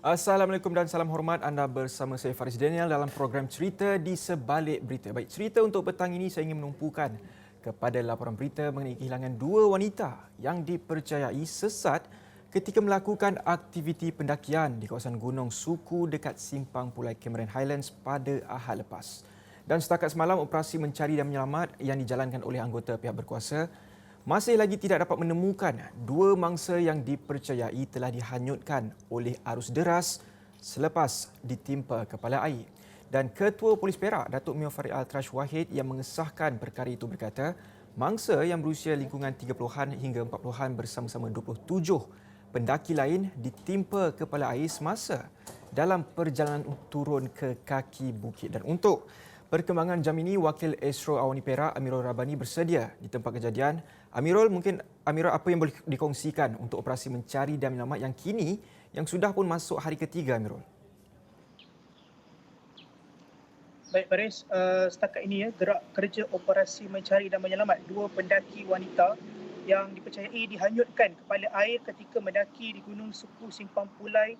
Assalamualaikum dan salam hormat. Anda bersama saya Faris Daniel dalam program Cerita di Sebalik Berita. Baik, cerita untuk petang ini saya ingin menumpukan kepada laporan berita mengenai kehilangan dua wanita yang dipercayai sesat ketika melakukan aktiviti pendakian di kawasan Gunung Suku dekat Simpang Pulai Cameron Highlands pada Ahad lepas. Dan setakat semalam, operasi mencari dan menyelamat yang dijalankan oleh anggota pihak berkuasa masih lagi tidak dapat menemukan dua mangsa yang dipercayai telah dihanyutkan oleh arus deras selepas ditimpa kepala air. Dan Ketua Polis Perak, Datuk Mio Farid Altrash Wahid yang mengesahkan perkara itu berkata, mangsa yang berusia lingkungan 30-an hingga 40-an bersama-sama 27 pendaki lain ditimpa kepala air semasa dalam perjalanan turun ke kaki bukit. Dan untuk perkembangan jam ini, Wakil Astro Awani Perak Amirul Rabani bersedia di tempat kejadian. Amirul, apa yang boleh dikongsikan untuk operasi mencari dan menyelamat yang kini yang sudah pun masuk hari ketiga, Amirul? Baik Faris, setakat ini gerak kerja operasi mencari dan menyelamat dua pendaki wanita yang dipercayai dihanyutkan kepala air ketika mendaki di Gunung Suku Simpang Pulai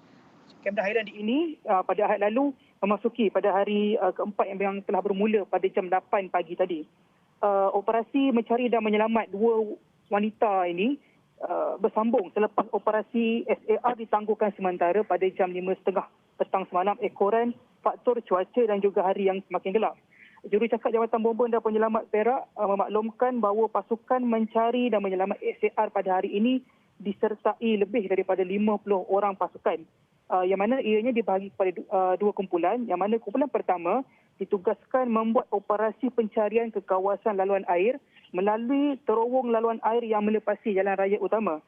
Cameron Highlands ini pada Ahad lalu memasuki pada hari keempat yang telah bermula pada jam 8 pagi tadi. Operasi mencari dan menyelamat dua wanita ini bersambung selepas operasi SAR ditangguhkan sementara pada jam 5.30 petang semalam ekoran faktor cuaca dan juga hari yang semakin gelap. Jurucakap Jabatan Bomba dan Penyelamat Perak memaklumkan bahawa pasukan mencari dan menyelamat SAR pada hari ini disertai lebih daripada 50 orang pasukan. Yang mana ianya dibahagi kepada dua kumpulan, yang mana kumpulan pertama ditugaskan membuat operasi pencarian ke kawasan laluan air melalui terowong laluan air yang melepasi jalan raya utama.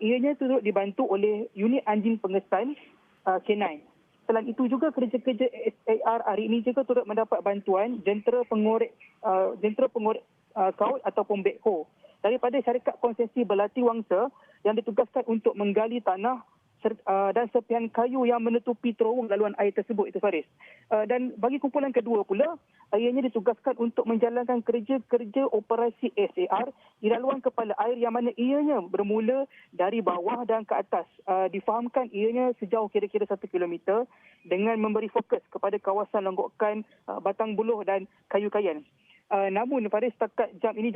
Ianya turut dibantu oleh unit anjing pengesan K9. Selain itu juga kerja-kerja SAR hari ini juga turut mendapat bantuan jentera pengorek kaut ataupun backhoe daripada syarikat konsesi Belati Wangsa yang ditugaskan untuk menggali tanah dan serpihan kayu yang menutupi terowong laluan air tersebut, itu Faris. Dan bagi kumpulan kedua pula, ianya ditugaskan untuk menjalankan kerja-kerja operasi SAR di laluan kepala air yang mana ianya bermula dari bawah dan ke atas. Difahamkan ianya sejauh kira-kira 1 kilometer dengan memberi fokus kepada kawasan longgokan Batang Buluh dan Kayu Kayan. Namun Faris, setakat jam 5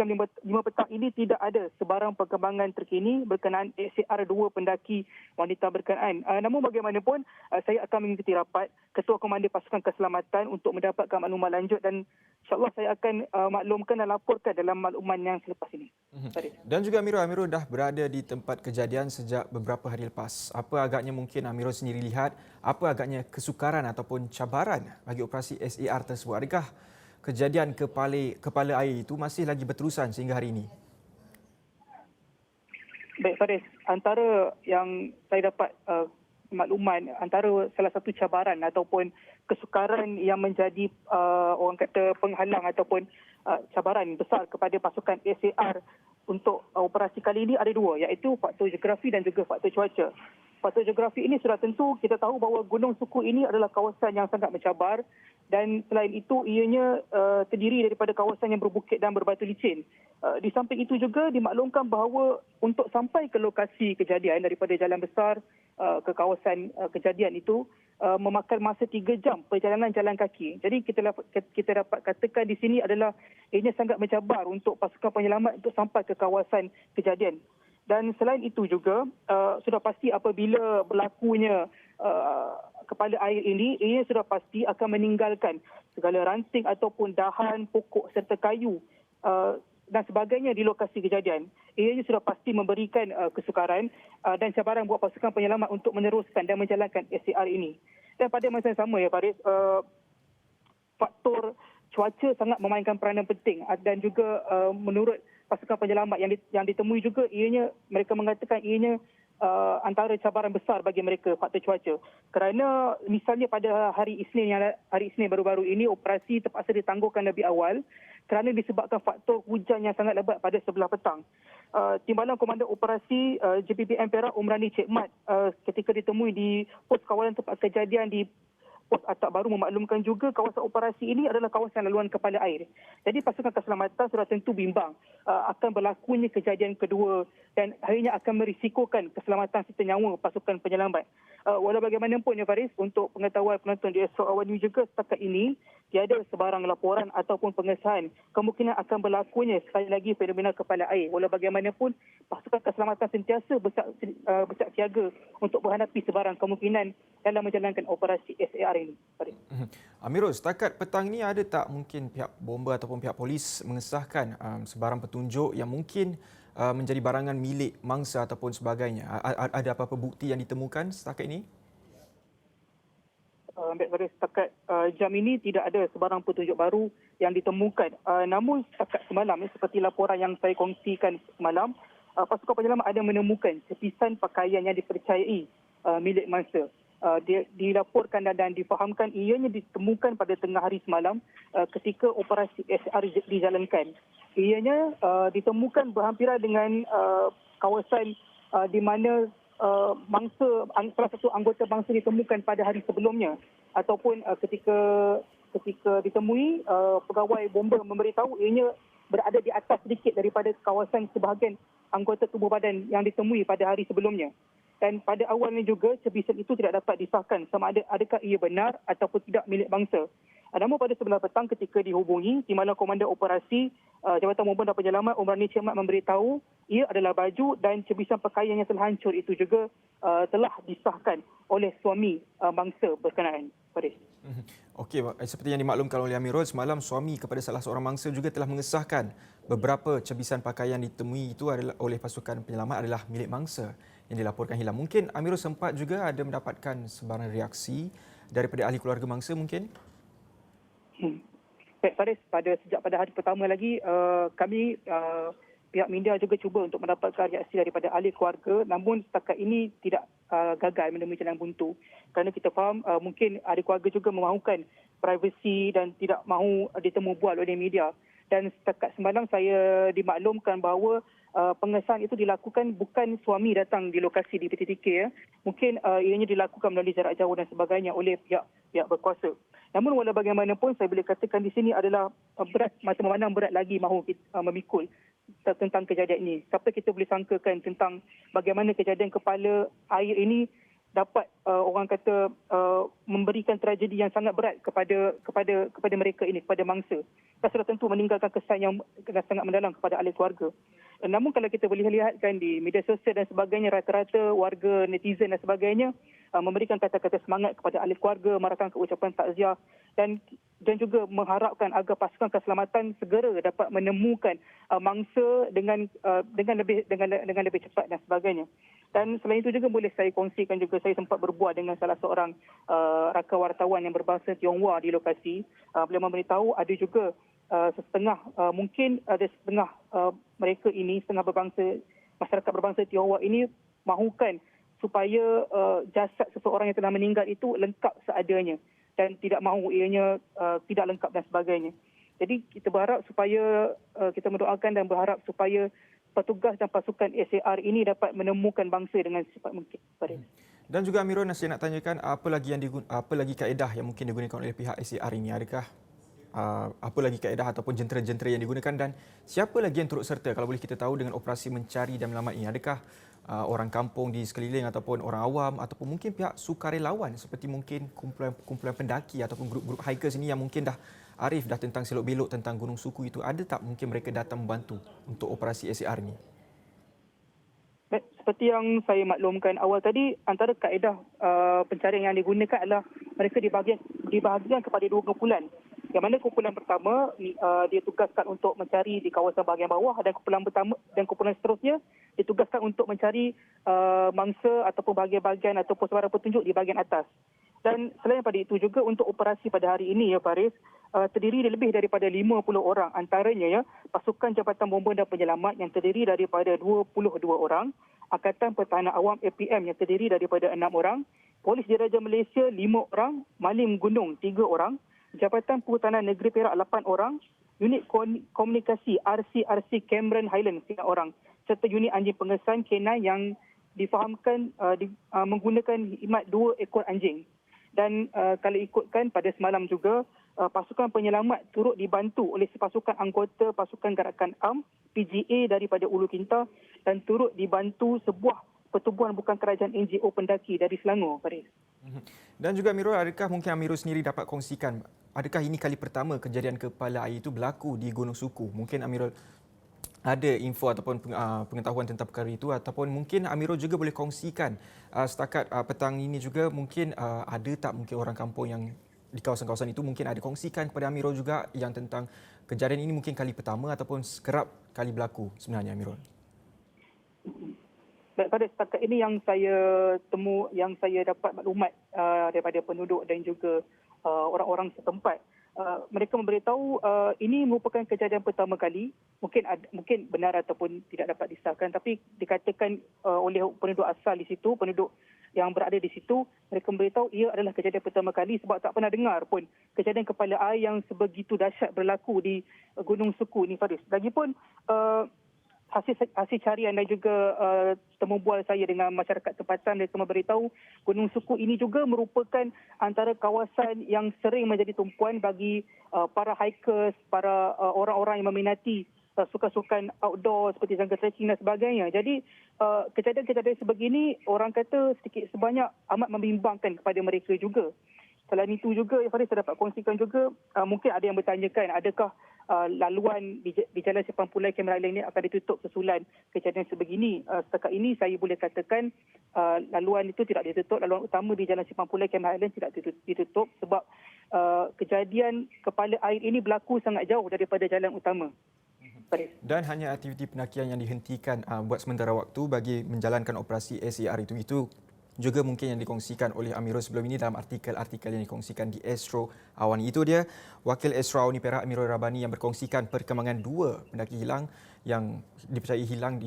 petang ini tidak ada sebarang perkembangan terkini berkenaan SAR dua pendaki wanita berkenaan. Namun bagaimanapun, saya akan mengikuti rapat Ketua Komandan Pasukan Keselamatan untuk mendapatkan maklumat lanjut dan insyaAllah saya akan maklumkan dan laporkan dalam makluman yang selepas ini. Faris. Dan juga Amirul dah berada di tempat kejadian sejak beberapa hari lepas. Apa agaknya mungkin Amirul sendiri lihat, apa agaknya kesukaran ataupun cabaran bagi operasi SAR tersebut? Adakah kejadian kepala air itu masih lagi berterusan sehingga hari ini? Baik Faris, antara yang saya dapat makluman, antara salah satu cabaran ataupun kesukaran yang menjadi orang kata penghalang ataupun cabaran besar kepada pasukan SAR untuk operasi kali ini ada dua, iaitu faktor geografi dan juga faktor cuaca. Faktor geografi ini sudah tentu kita tahu bahawa Gunung Suku ini adalah kawasan yang sangat mencabar dan selain itu ianya terdiri daripada kawasan yang berbukit dan berbatu licin. Di samping itu juga dimaklumkan bahawa untuk sampai ke lokasi kejadian daripada jalan besar ke kawasan kejadian itu memakan masa 3 jam perjalanan jalan kaki. Jadi kita dapat katakan di sini adalah ianya sangat mencabar untuk pasukan penyelamat untuk sampai ke kawasan kejadian. Dan selain itu juga sudah pasti apabila berlakunya kepala air ini, ia sudah pasti akan meninggalkan segala ranting ataupun dahan, pokok serta kayu dan sebagainya di lokasi kejadian. Ia sudah pasti memberikan kesukaran dan cabaran buat pasukan penyelamat untuk meneruskan dan menjalankan SAR ini. Dan pada masa yang sama Faris, faktor cuaca sangat memainkan peranan penting dan juga menurut pasukan penyelamat yang ditemui juga mereka mengatakan ianya antara cabaran besar bagi mereka faktor cuaca. Kerana misalnya pada hari Isnin baru-baru ini operasi terpaksa ditangguhkan lebih awal kerana disebabkan faktor hujan yang sangat lebat pada sebelah petang. Timbalan Komandan Operasi JPBM Perak Umrani Cik Mat ketika ditemui di pos kawalan tempat kejadian di Pos Atak Baru memaklumkan juga kawasan operasi ini adalah kawasan laluan kepala air. Jadi pasukan keselamatan sudah tentu bimbang akan berlakunya kejadian kedua dan akhirnya akan merisikokan keselamatan serta nyawa pasukan penyelamat. Walau bagaimanapun ya Faris, untuk pengetahuan penonton di Astro Awal News juga setakat ini tiada sebarang laporan ataupun pengesahan kemungkinan akan berlakunya sekali lagi fenomena kepala air. Walau bagaimanapun pasukan keselamatan sentiasa bersiap siaga untuk menghadapi sebarang kemungkinan dalam menjalankan operasi SAR ini. Faris. Amirul, setakat petang ini ada tak mungkin pihak bomba ataupun pihak polis mengesahkan sebarang petunjuk yang mungkin menjadi barangan milik mangsa ataupun sebagainya? Ada apa-apa bukti yang ditemukan setakat ini? Baik, Faris, setakat jam ini tidak ada sebarang petunjuk baru yang ditemukan. Namun setakat semalam, seperti laporan yang saya kongsikan semalam, pasukan penyelamat ada menemukan sepisan pakaian yang dipercayai milik mangsa. Dilaporkan dan difahamkan ianya ditemukan pada tengah hari semalam ketika operasi SR dijalankan. Ianya ditemukan berhampiran dengan kawasan di mana salah satu anggota bangsa ditemukan pada hari sebelumnya ataupun ketika ditemui pegawai bomba memberitahu ianya berada di atas sedikit daripada kawasan sebahagian anggota tubuh badan yang ditemui pada hari sebelumnya. Dan pada awalnya juga sebisan itu tidak dapat disahkan sama adakah ia benar ataupun tidak milik bangsa. Namun pada sebelah petang ketika dihubungi, Timbalan Komandan Operasi Jabatan Bomba dan Penyelamat Umrani Cik Mat memberitahu ia adalah baju dan sebisan pakaian yang telah hancur itu juga telah disahkan oleh suami bangsa berkenaan. Faris. Okey, seperti yang dimaklumkan oleh Amirul, semalam suami kepada salah seorang mangsa juga telah mengesahkan beberapa cebisan pakaian ditemui itu adalah oleh pasukan penyelamat adalah milik mangsa yang dilaporkan hilang. Mungkin Amirul sempat juga ada mendapatkan sebarang reaksi daripada ahli keluarga mangsa mungkin? Baik, Faris, sejak pada hari pertama lagi kami pihak media juga cuba untuk mendapatkan reaksi daripada ahli keluarga, namun setakat ini tidak gagal menemui jalan buntu. Kerana kita faham mungkin ahli keluarga juga memahukan privasi dan tidak mahu ditemu bual oleh media. Dan setakat semalam saya dimaklumkan bahawa pengesahan itu dilakukan bukan suami datang di lokasi di PTTK. Mungkin ianya dilakukan melalui jarak jauh dan sebagainya oleh pihak berkuasa. Namun walau bagaimanapun saya boleh katakan di sini adalah berat, macam mana berat lagi mahu memikul tentang kejadian ini. Siapa kita boleh sangkakan tentang bagaimana kejadian kepala air ini dapat orang kata memberikan tragedi yang sangat berat kepada mereka ini, kepada mangsa. Dan sudah tentu meninggalkan kesan yang sangat mendalam kepada ahli keluarga. Namun kalau kita boleh lihatkan di media sosial dan sebagainya, rata-rata warga, netizen dan sebagainya memberikan kata-kata semangat kepada ahli keluarga, merakamkan ucapan takziah dan juga mengharapkan agar pasukan keselamatan segera dapat menemukan mangsa dengan lebih cepat dan sebagainya. Dan selain itu juga boleh saya kongsikan juga saya sempat berbual dengan salah seorang rakan wartawan yang berbangsa Tionghoa di lokasi. Beliau memberitahu ada juga mungkin ada setengah mereka ini, setengah masyarakat berbangsa Tionghoa ini mahukan supaya jasad seseorang yang telah meninggal itu lengkap seadanya dan tidak mahu ianya tidak lengkap dan sebagainya. Jadi kita berharap supaya kita mendoakan dan berharap supaya petugas dan pasukan SAR ini dapat menemukan bangsa dengan secepat mungkin. Dan juga Amirul, saya nak tanyakan apa lagi kaedah yang mungkin digunakan oleh pihak SAR ini? Adakah apa lagi kaedah ataupun jentera-jentera yang digunakan dan siapa lagi yang turut serta kalau boleh kita tahu dengan operasi mencari dan menyelamat ini? Adakah orang kampung di sekeliling ataupun orang awam ataupun mungkin pihak sukarelawan seperti mungkin kumpulan pendaki ataupun grup-grup hikers ini yang mungkin dah arif dah tentang selok belok tentang Gunung Suku itu, ada tak mungkin mereka datang membantu untuk operasi SAR ini? Seperti yang saya maklumkan awal tadi, antara kaedah pencarian yang digunakan adalah mereka dibahagikan kepada dua kumpulan. Yang mana kumpulan pertama dia tugaskan untuk mencari di kawasan bahagian bawah dan kumpulan seterusnya ditugaskan untuk mencari mangsa ataupun bahagian-bahagian ataupun sebarang petunjuk di bahagian atas. Dan selain daripada itu juga untuk operasi pada hari ini ya Faris, terdiri lebih daripada 50 orang, antaranya pasukan Jabatan Bomba dan Penyelamat yang terdiri daripada 22 orang, Angkatan Pertahanan Awam APM yang terdiri daripada 6 orang, Polis Diraja Malaysia 5 orang, Malim Gunung 3 orang, Jabatan Perhutanan Negeri Perak 8 orang, Unit Komunikasi RCRC Cameron Highlands 3 orang, serta unit anjing pengesan K9 yang difahamkan menggunakan khidmat 2 ekor anjing. Dan kalau ikutkan pada semalam juga, pasukan penyelamat turut dibantu oleh sepasukan anggota pasukan gerakan AM PGA daripada Ulu Kinta dan turut dibantu sebuah Pertubuhan Bukan Kerajaan NGO Pendaki dari Selangor, Faris. Dan juga Amirul, adakah mungkin Amirul sendiri dapat kongsikan, adakah ini kali pertama kejadian kepala air itu berlaku di Gunung Suku? Mungkin Amirul ada info ataupun pengetahuan tentang perkara itu, ataupun mungkin Amirul juga boleh kongsikan setakat petang ini juga mungkin ada tak mungkin orang kampung yang di kawasan-kawasan itu mungkin ada kongsikan kepada Amirul juga yang tentang kejadian ini mungkin kali pertama ataupun kerap kali berlaku sebenarnya, Amirul? Baik, pada setakat ini yang saya dapat maklumat daripada penduduk dan juga orang-orang setempat, mereka memberitahu ini merupakan kejadian pertama kali. Mungkin benar ataupun tidak dapat disahkan, tapi dikatakan oleh penduduk asal di situ, penduduk yang berada di situ, mereka memberitahu ia adalah kejadian pertama kali sebab tak pernah dengar pun kejadian kepala air yang sebegitu dahsyat berlaku di Gunung Suku ni, Faris. Lagipun hasil carian dan juga temu bual saya dengan masyarakat tempatan, mereka memberitahu Gunung Suku ini juga merupakan antara kawasan yang sering menjadi tumpuan bagi para hikers, para orang-orang yang meminati sukan-sukan outdoor seperti jungle trekking dan sebagainya. Jadi kejadian-kejadian sebegini orang kata sedikit sebanyak amat membimbangkan kepada mereka juga. Selain itu juga, Faris, saya dapat kongsikan juga, mungkin ada yang bertanyakan adakah laluan di Jalan Simpang Pulai Cameron Highland ini akan ditutup susulan kejadian sebegini. Setakat ini saya boleh katakan laluan itu tidak ditutup. Laluan utama di Jalan Simpang Pulai Cameron Highland tidak ditutup sebab kejadian kepala air ini berlaku sangat jauh daripada jalan utama. Dan hanya aktiviti pendakian yang dihentikan buat sementara waktu bagi menjalankan operasi SAR itu juga mungkin yang dikongsikan oleh Amirul sebelum ini dalam artikel-artikel yang dikongsikan di Astro Awani. Itu dia Wakil Astro Awani Perak Amirul Rabbani yang berkongsikan perkembangan 2 pendaki hilang yang dipercayai hilang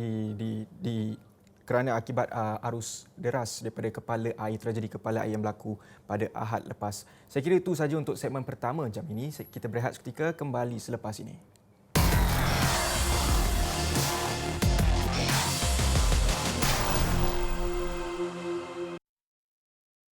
kerana akibat arus deras daripada tragedi kepala air yang berlaku pada Ahad lepas. Saya kira itu sahaja untuk segmen pertama jam ini. Kita berehat seketika, kembali selepas ini.